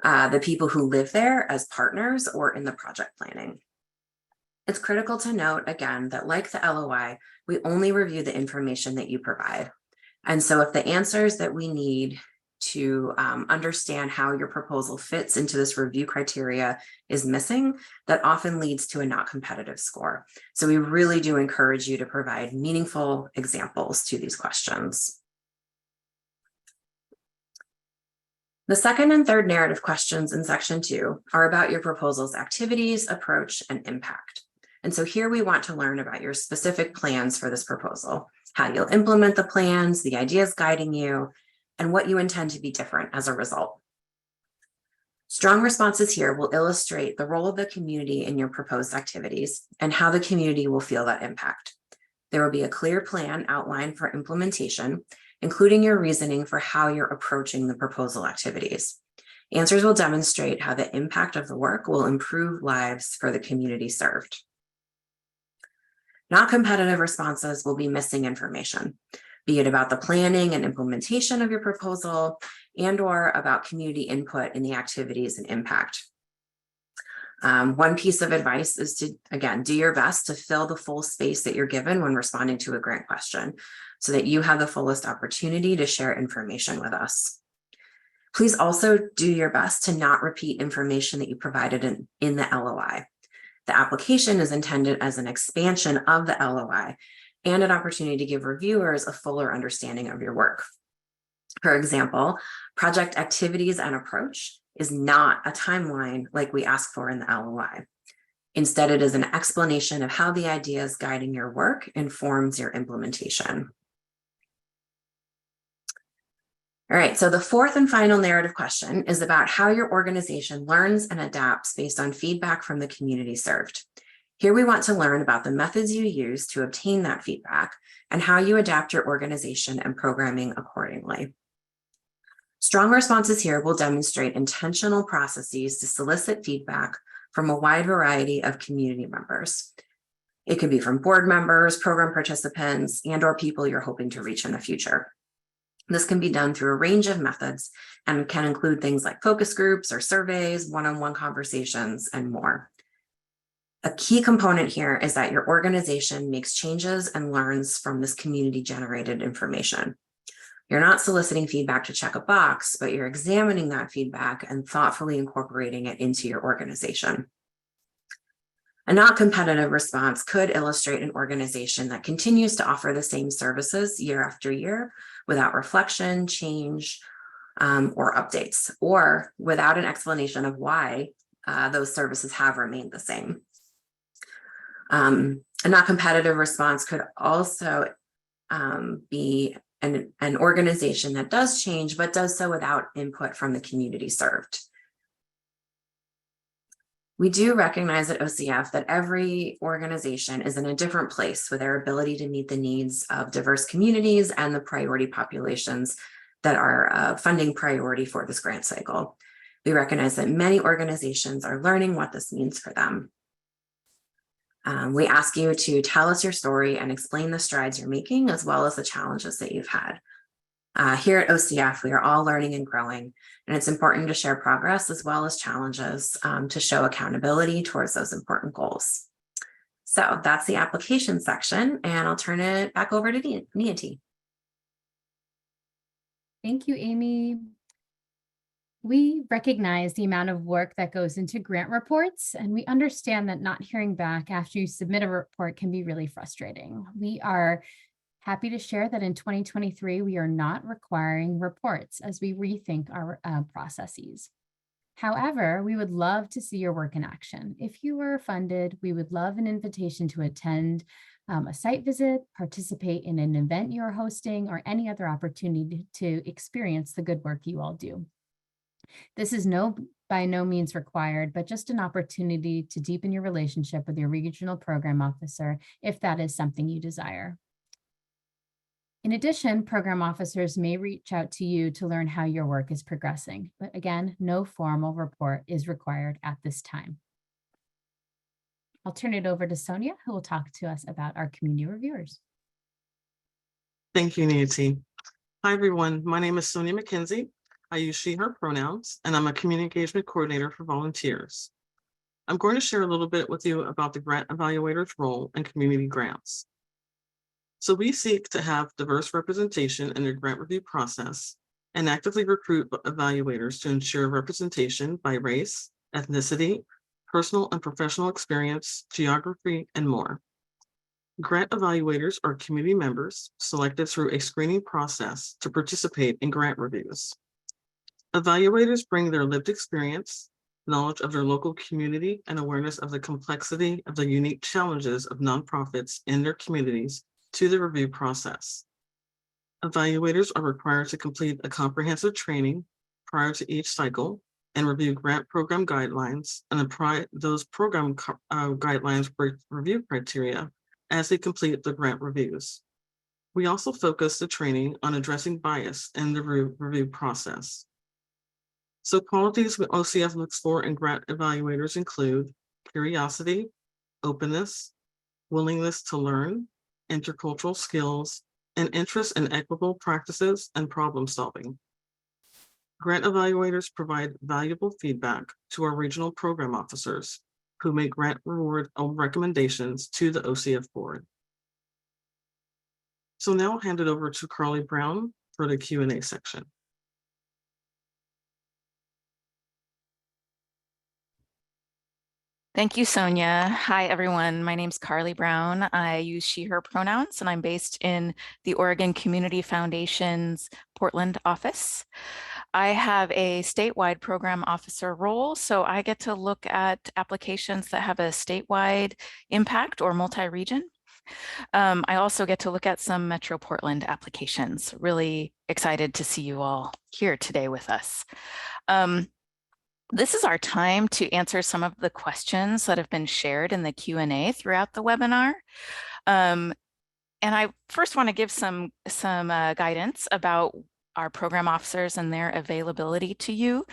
the people who live there as partners or in the project planning. It's critical to note, again, that like the LOI, we only review the information that you provide. And so if the answers that we need to understand how your proposal fits into this review criteria is missing, that often leads to a not competitive score. So we really do encourage you to provide meaningful examples to these questions. The second and third narrative questions in section 2 are about your proposal's activities, approach, and impact. And so here we want to learn about your specific plans for this proposal, how you'll implement the plans, the ideas guiding you, and what you intend to be different as a result. Strong responses here will illustrate the role of the community in your proposed activities and how the community will feel that impact. There will be a clear plan outlined for implementation, including your reasoning for how you're approaching the proposal activities. Answers will demonstrate how the impact of the work will improve lives for the community served. Not competitive responses will be missing information, be it about the planning and implementation of your proposal and/or about community input in the activities and impact. One piece of advice is to, again, do your best to fill the full space that you're given when responding to a grant question so that you have the fullest opportunity to share information with us. Please also do your best to not repeat information that you provided in the LOI. The application is intended as an expansion of the LOI and an opportunity to give reviewers a fuller understanding of your work. For example, project activities and approach is not a timeline like we ask for in the LOI. Instead, it is an explanation of how the ideas guiding your work informs your implementation. All right, so the fourth and final narrative question is about how your organization learns and adapts based on feedback from the community served. Here we want to learn about the methods you use to obtain that feedback and how you adapt your organization and programming accordingly. Strong responses here will demonstrate intentional processes to solicit feedback from a wide variety of community members. It could be from board members, program participants, and/or people you're hoping to reach in the future. This can be done through a range of methods and can include things like focus groups or surveys, one-on-one conversations, and more. A key component here is that your organization makes changes and learns from this community-generated information. You're not soliciting feedback to check a box, but you're examining that feedback and thoughtfully incorporating it into your organization. A not competitive response could illustrate an organization that continues to offer the same services year after year without reflection, change, or updates, or without an explanation of why those services have remained the same. A not competitive response could also be an organization that does change, but does so without input from the community served. We do recognize at OCF that every organization is in a different place with their ability to meet the needs of diverse communities and the priority populations that are a funding priority for this grant cycle. We recognize that many organizations are learning what this means for them. We ask you to tell us your story and explain the strides you're making, as well as the challenges that you've had. Here at OCF, we are all learning and growing, and it's important to share progress as well as challenges to show accountability towards those important goals. So that's the application section, and I'll turn it back over to Neati. Thank you, Amy. We recognize the amount of work that goes into grant reports, and we understand that not hearing back after you submit a report can be really frustrating. We are happy to share that in 2023, we are not requiring reports as we rethink our processes. However, we would love to see your work in action. If you were funded, we would love an invitation to attend a site visit, participate in an event you're hosting, or any other opportunity to experience the good work you all do. This is by no means required, but just an opportunity to deepen your relationship with your regional program officer if that is something you desire. In addition, program officers may reach out to you to learn how your work is progressing, but again, no formal report is required at this time. I'll turn it over to Sonia, who will talk to us about our community reviewers. Thank you, Nancy. Hi, everyone. My name is Sonia McKenzie. I use she, her pronouns, and I'm a community engagement coordinator for volunteers. I'm going to share a little bit with you about the grant evaluator's role in community grants. So we seek to have diverse representation in the grant review process and actively recruit evaluators to ensure representation by race, ethnicity, personal and professional experience, geography, and more. Grant evaluators are community members selected through a screening process to participate in grant reviews. Evaluators bring their lived experience, knowledge of their local community, and awareness of the complexity of the unique challenges of nonprofits in their communities to the review process. Evaluators are required to complete a comprehensive training prior to each cycle and review grant program guidelines and apply those program guidelines review criteria as they complete the grant reviews. We also focus the training on addressing bias in the review process. So qualities OCF looks for in grant evaluators include curiosity, openness, willingness to learn, intercultural skills, and interest in equitable practices and problem solving. Grant evaluators provide valuable feedback to our regional program officers who make grant reward recommendations to the OCF board. So now I'll hand it over to Carly Brown for the Q&A section. Thank you, Sonia. Hi, everyone. My name's Carly Brown. I use she, her pronouns, and I'm based in the Oregon Community Foundation's Portland office. I have a statewide program officer role, so I get to look at applications that have a statewide impact or multi-region. I also get to look at some Metro Portland applications. Really excited to see you all here today with us. This is our time to answer some of the questions that have been shared in the Q&A throughout the webinar. And I first want to give some guidance about our program officers and their availability to you.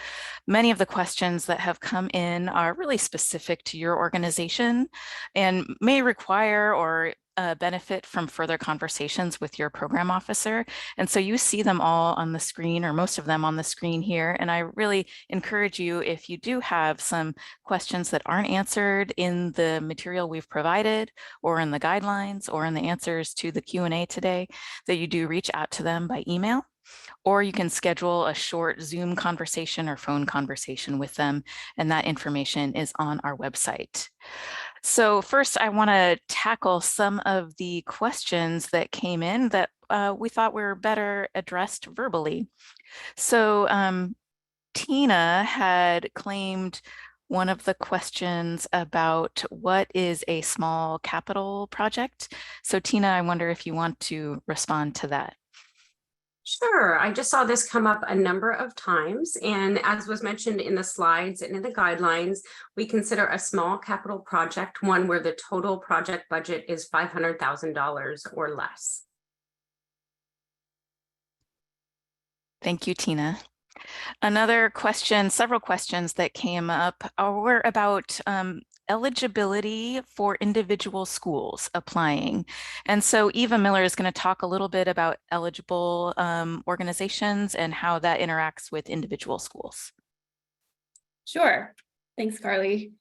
Many of the questions that have come in are really specific to your organization and may require or benefit from further conversations with your program officer. And so you see them all on the screen, or most of them on the screen here. And I really encourage you, if you do have some questions that aren't answered in the material we've provided, or in the guidelines, or in the answers to the Q&A today, that you do reach out to them by email. Or you can schedule a short Zoom conversation or phone conversation with them, and that information is on our website. So first, I want to tackle some of the questions that came in that we thought were better addressed verbally. So Tina had claimed one of the questions about what is a small capital project. So Tina, I wonder if you want to respond to that. Sure. I just saw this come up a number of times. And as was mentioned in the slides and in the guidelines, we consider a small capital project one where the total project budget is $500,000 or less. Thank you, Tina. Another question, several questions that came up were about eligibility for individual schools applying. And so Eva Miller is going to talk a little bit about eligible organizations and how that interacts with individual schools. Sure. Thanks, Carly.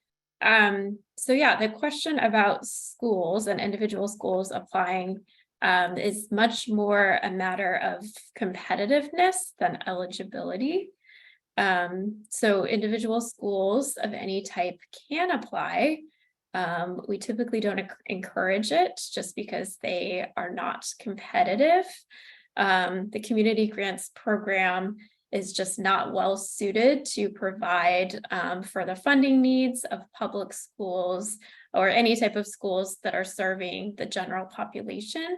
So yeah, the question about schools and individual schools applying is much more a matter of competitiveness than eligibility. So individual schools of any type can apply. We typically don't encourage it just because they are not competitive. The community grants program is just not well suited to provide for the funding needs of public schools or any type of schools that are serving the general population.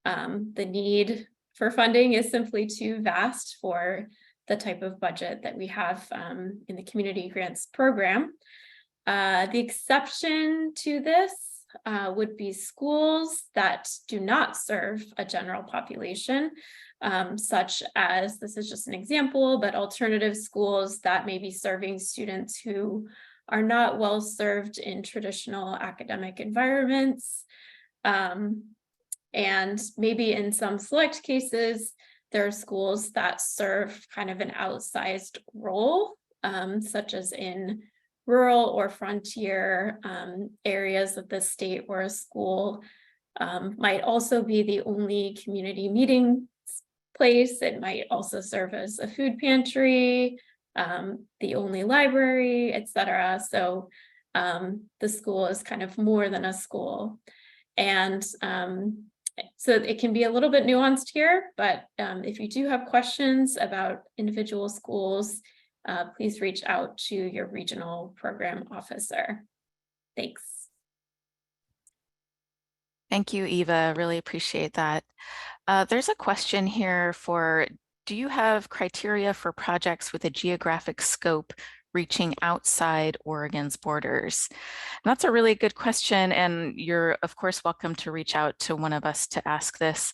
The need for funding is simply too vast for the type of budget that we have in the community grants program. The exception to this would be schools that do not serve a general population, such as, this is just an example, but alternative schools that may be serving students who are not well served in traditional academic environments. And maybe in some select cases, there are schools that serve kind of an outsized role, such as in rural or frontier areas of the state where a school might also be the only community meeting place. It might also serve as a food pantry, the only library, etc. So the school is kind of more than a school. And so it can be a little bit nuanced here, but if you do have questions about individual schools, please reach out to your regional program officer. Thanks. Thank you, Eva. Really appreciate that. There's a question here for, do you have criteria for projects with a geographic scope reaching outside Oregon's borders? And that's a really good question, and you're of course welcome to reach out to one of us to ask this.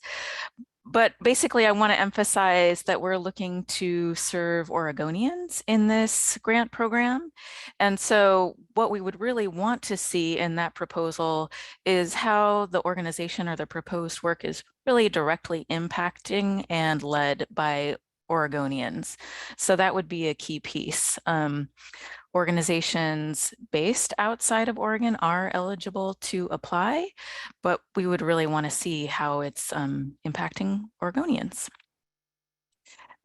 But basically, I want to emphasize that we're looking to serve Oregonians in this grant program. And so what we would really want to see in that proposal is how the organization or the proposed work is really directly impacting and led by Oregonians. So that would be a key piece. Organizations based outside of Oregon are eligible to apply, but we would really want to see how it's impacting Oregonians.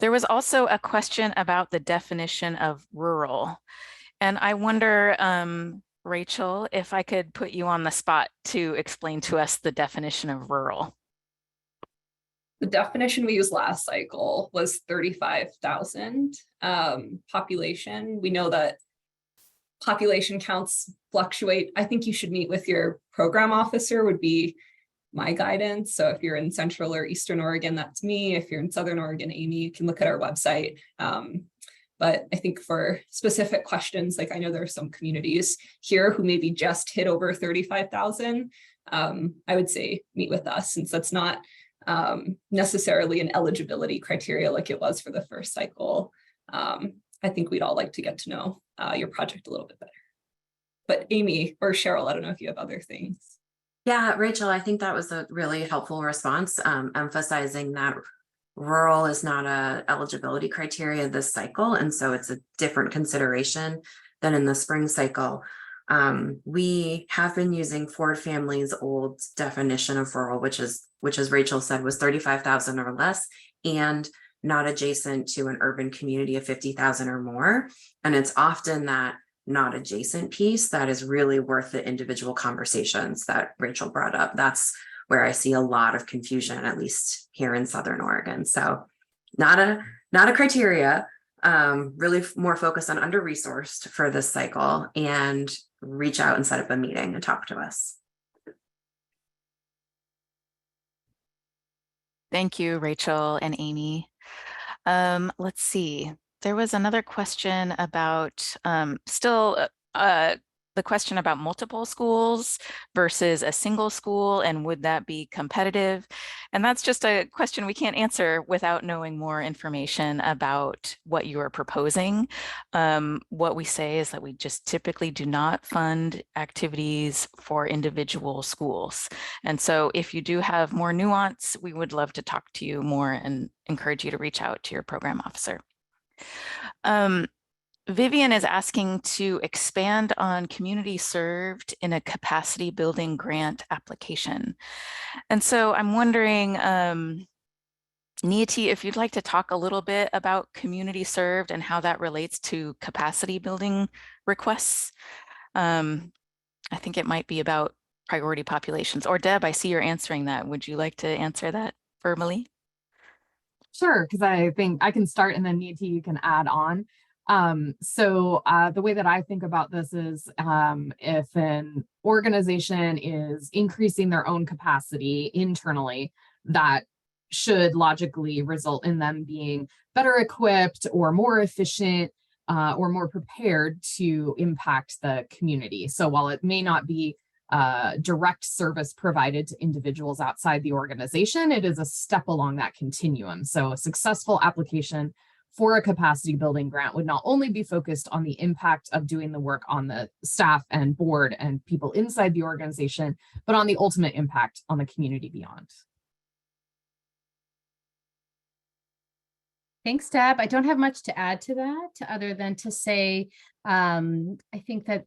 There was also a question about the definition of rural. And I wonder, Rachel, if I could put you on the spot to explain to us the definition of rural. The definition we used last cycle was 35,000 population. We know that population counts fluctuate. I think you should meet with your program officer would be my guidance. So if you're in Central or Eastern Oregon, that's me. If you're in Southern Oregon, Amy, you can look at our website. But I think for specific questions, like I know there are some communities here who maybe just hit over 35,000. I would say meet with us, since that's not necessarily an eligibility criteria like it was for the first cycle. I think we'd all like to get to know your project a little bit better. But Amy or Cheryl, I don't know if you have other things. Yeah, Rachel, I think that was a really helpful response, emphasizing that rural is not a eligibility criteria this cycle, and so it's a different consideration than in the spring cycle. We have been using Ford Family's old definition of rural, which as Rachel said, was 35,000 or less and not adjacent to an urban community of 50,000 or more. And it's often that not adjacent piece that is really worth the individual conversations that Rachel brought up. That's where I see a lot of confusion, at least here in Southern Oregon. So not a criteria, really more focused on under-resourced for this cycle, and reach out and set up a meeting and talk to us. Thank you, Rachel and Amy. Let's see. There was another question about the question about multiple schools versus a single school, and would that be competitive? And that's just a question we can't answer without knowing more information about what you are proposing. What we say is that we just typically do not fund activities for individual schools. And so if you do have more nuance, we would love to talk to you more and encourage you to reach out to your program officer. Vivian is asking to expand on community served in a capacity building grant application. And so I'm wondering, Neeti, if you'd like to talk a little bit about community served and how that relates to capacity building requests. I think it might be about priority populations. Or Deb, I see you're answering that. Would you like to answer that verbally? Sure, because I think I can start and then Neeti, you can add on. The way that I think about this is if an organization is increasing their own capacity internally, that should logically result in them being better equipped or more efficient or more prepared to impact the community. So while it may not be direct service provided to individuals outside the organization, it is a step along that continuum. So a successful application for a capacity building grant would not only be focused on the impact of doing the work on the staff and board and people inside the organization, but on the ultimate impact on the community beyond. Thanks, Deb. I don't have much to add to that other than to say, I think that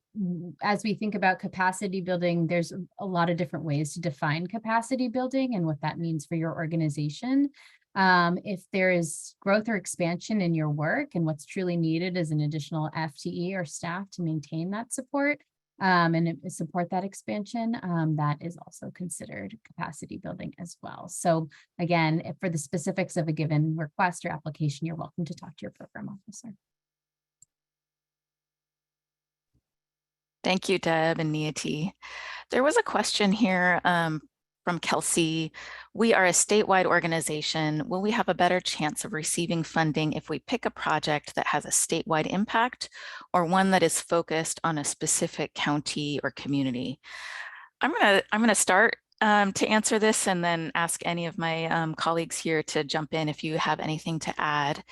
as we think about capacity building, there's a lot of different ways to define capacity building and what that means for your organization. If there is growth or expansion in your work and what's truly needed is an additional FTE or staff to maintain that support and support that expansion, that is also considered capacity building as well. So again, if for the specifics of a given request or application, you're welcome to talk to your program officer. Thank you, Deb and Neeti. There was a question here from Kelsey. We are a statewide organization. Will we have a better chance of receiving funding if we pick a project that has a statewide impact or one that is focused on a specific county or community? I'm gonna start to answer this and then ask any of my colleagues here to jump in if you have anything to add.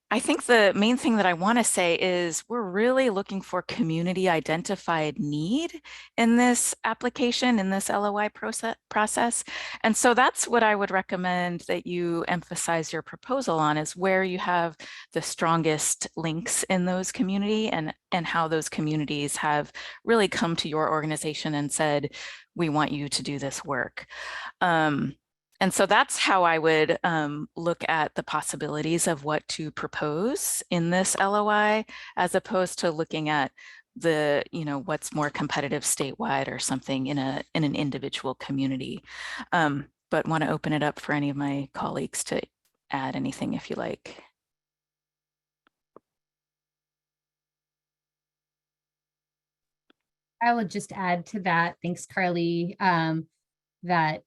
I think the main thing that I want to say is we're really looking for community identified need in this application, in this LOI process. And so that's what I would recommend that you emphasize your proposal on, is where you have the strongest links in those community and how those communities have really come to your organization and said, we want you to do this work. And so that's how I would look at the possibilities of what to propose in this LOI, as opposed to looking at the, what's more competitive statewide or something in an individual community. But want to open it up for any of my colleagues to add anything if you like. I would just add to that, thanks, Carly, that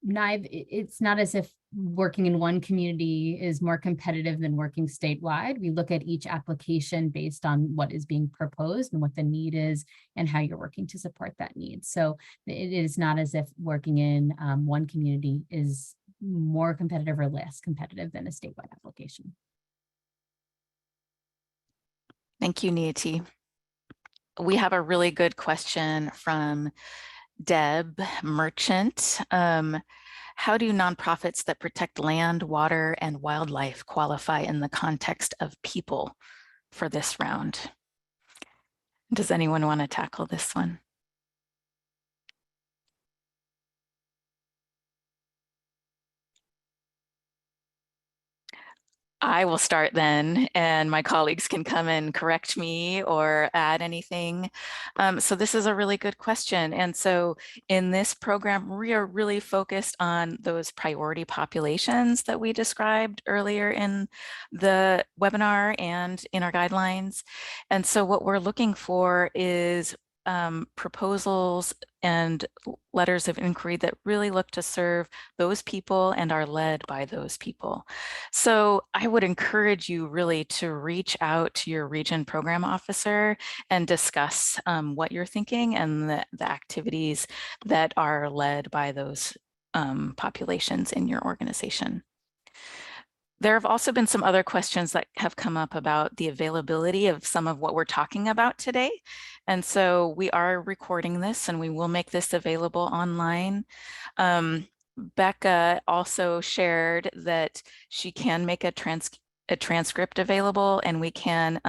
it's not as if working in one community is more competitive than working statewide. We look at each application based on what is being proposed and what the need is and how you're working to support that need. So it is not as if working in one community is more competitive or less competitive than a statewide application. Thank you, Neeti. We have a really good question from Deb Merchant. How do nonprofits that protect land, water, and wildlife qualify in the context of people for this round? Does anyone want to tackle this one? I will start then, and my colleagues can come and correct me or add anything. So this is a really good question. And so in this program, we are really focused on those priority populations that we described earlier in the webinar and in our guidelines. And so what we're looking for is proposals and letters of inquiry that really look to serve those people and are led by those people. So I would encourage you really to reach out to your region program officer and discuss what you're thinking and the activities that are led by those populations in your organization. There have also been some other questions that have come up about the availability of some of what we're talking about today. And so we are recording this and we will make this available online. Becca also shared that she can make a a transcript available, and we can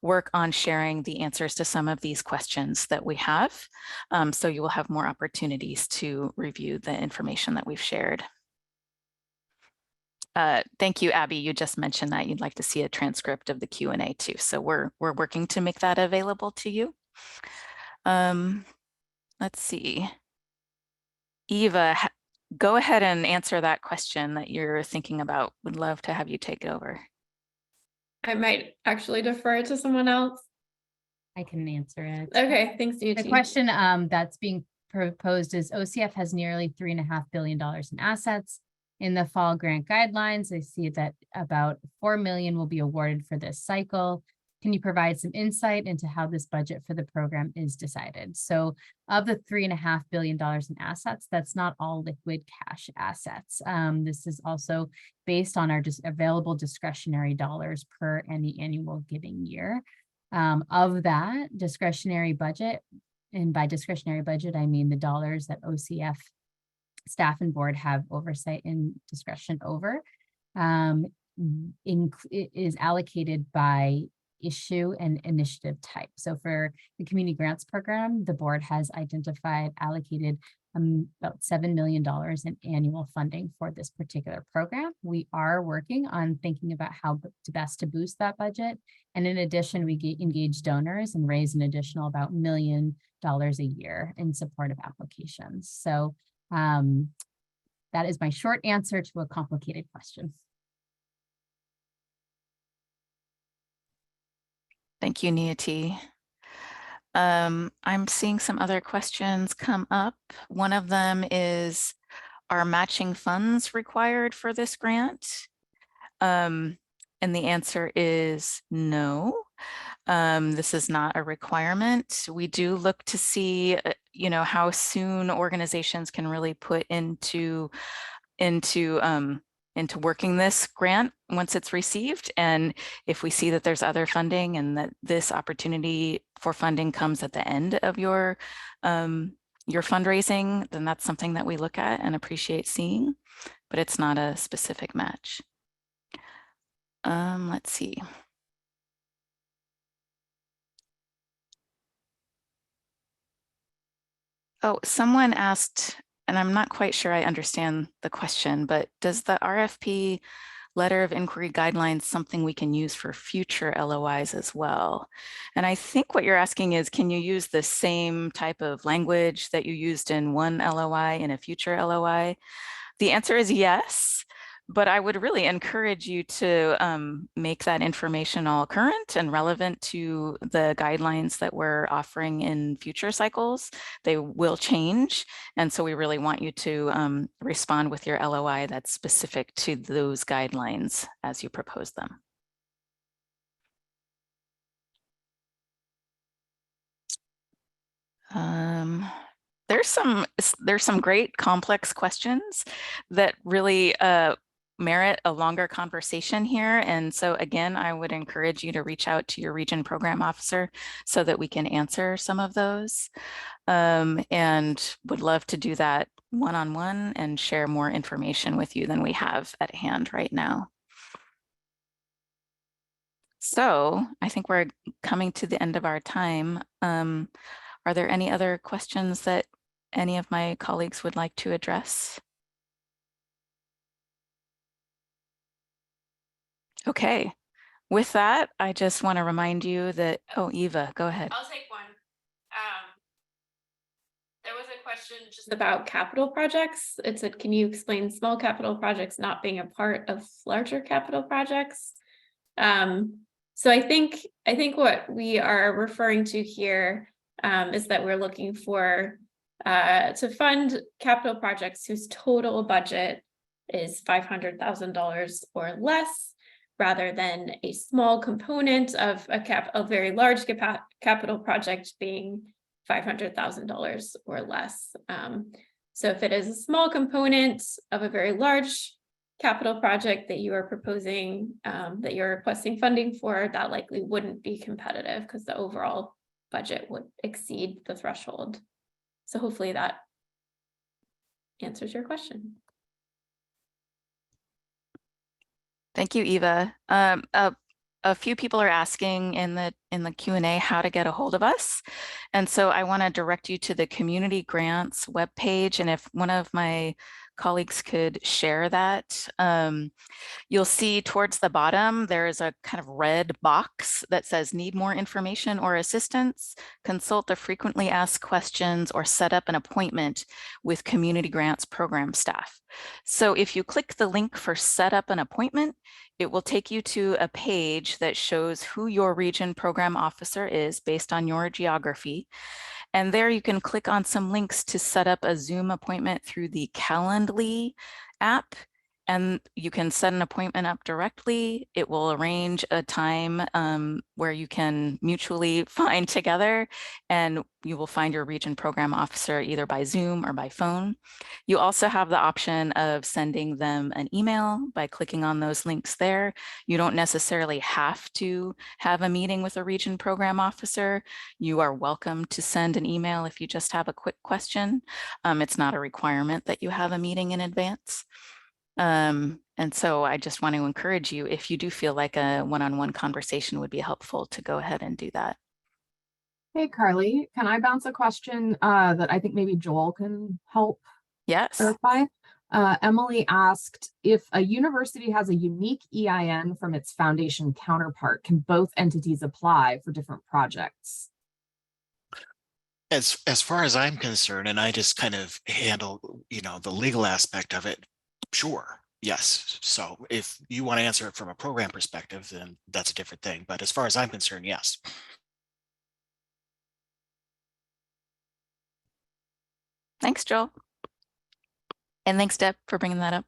work on sharing the answers to some of these questions that we have. So you will have more opportunities to review the information that we've shared. Thank you, Abby. You just mentioned that you'd like to see a transcript of the Q&A too. So we're working to make that available to you. Let's see. Eva, go ahead and answer that question that you're thinking about. Would love to have you take it over. I might actually defer it to someone else. I can answer it. Okay, thanks, Yuti. The question that's being proposed is OCF has nearly $3.5 billion in assets. In the fall grant guidelines, I see that about 4 million will be awarded for this cycle. Can you provide some insight into how this budget for the program is decided? So of the $3.5 billion in assets, that's not all liquid cash assets. This is also based on our available discretionary dollars per any annual giving year. Of that discretionary budget, and by discretionary budget, I mean the dollars that OCF staff and board have oversight and discretion over, is allocated by issue and initiative type. So for the community grants program, the board has allocated about $7 million in annual funding for this particular program. We are working on thinking about how best to boost that budget. And in addition, we engage donors and raise an additional about $1 million a year in support of applications. So that is my short answer to a complicated question. Thank you, Niati. I'm seeing some other questions come up. One of them is, are matching funds required for this grant? And the answer is no. This is not a requirement. We do look to see, how soon organizations can really put into working this grant once it's received. And if we see that there's other funding and that this opportunity for funding comes at the end of your fundraising, then that's something that we look at and appreciate seeing, but it's not a specific match. Let's see. Oh, someone asked, and I'm not quite sure I understand the question, but does the RFP letter of inquiry guidelines something we can use for future LOIs as well? And I think what you're asking is, can you use the same type of language that you used in one LOI in a future LOI? The answer is yes, but I would really encourage you to make that information all current and relevant to the guidelines that we're offering in future cycles. They will change. And so we really want you to respond with your LOI that's specific to those guidelines as you propose them. There's some great complex questions that really merit a longer conversation here. And so again, I would encourage you to reach out to your region program officer so that we can answer some of those, and would love to do that one-on-one and share more information with you than we have at hand right now. So I think we're coming to the end of our time. Are there any other questions that any of my colleagues would like to address? Okay, with that, I just want to remind you that, oh, Eva, go ahead. I'll take one. There was a question just about capital projects. It said, can you explain small capital projects not being a part of larger capital projects? So I think what we are referring to here is that we're looking for to fund capital projects whose total budget is $500,000 or less, rather than a small component of a very large capital project being $500,000 or less. So if it is a small component of a very large capital project that you are proposing, that you're requesting funding for, that likely wouldn't be competitive because the overall budget would exceed the threshold. So hopefully that answers your question. Thank you, Eva. A few people are asking in the Q&A how to get a hold of us. And so I want to direct you to the Community Grants webpage. And if one of my colleagues could share that, you'll see towards the bottom, there is a kind of red box that says need more information or assistance, consult the frequently asked questions, or set up an appointment with Community Grants program staff. So if you click the link for set up an appointment, it will take you to a page that shows who your region program officer is based on your geography. And there you can click on some links to set up a Zoom appointment through the Calendly app. And you can set an appointment up directly. It will arrange a time where you can mutually find together, and you will find your region program officer either by Zoom or by phone. You also have the option of sending them an email by clicking on those links there. You don't necessarily have to have a meeting with a region program officer. You are welcome to send an email if you just have a quick question. It's not a requirement that you have a meeting in advance. And so I just want to encourage you, if you do feel like a one-on-one conversation would be helpful, to go ahead and do that. Hey, Carly, can I bounce a question that I think maybe Joel can help Yes. clarify? Emily asked if a university has a unique EIN from its foundation counterpart, can both entities apply for different projects? As far as I'm concerned, and I just kind of handle, the legal aspect of it, sure, yes. So if you want to answer it from a program perspective, then that's a different thing. But as far as I'm concerned, yes. Thanks, Joel. And thanks, Deb, for bringing that up.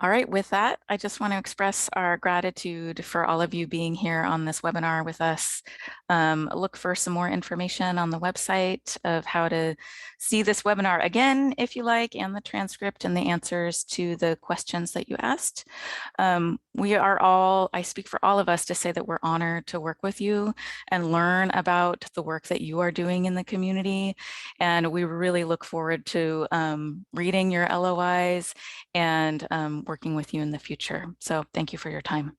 All right, with that, I just want to express our gratitude for all of you being here on this webinar with us. Look for some more information on the website of how to see this webinar again, if you like, and the transcript and the answers to the questions that you asked. We are all, I speak for all of us to say that we're honored to work with you and learn about the work that you are doing in the community. And we really look forward to reading your LOIs and working with you in the future. So thank you for your time.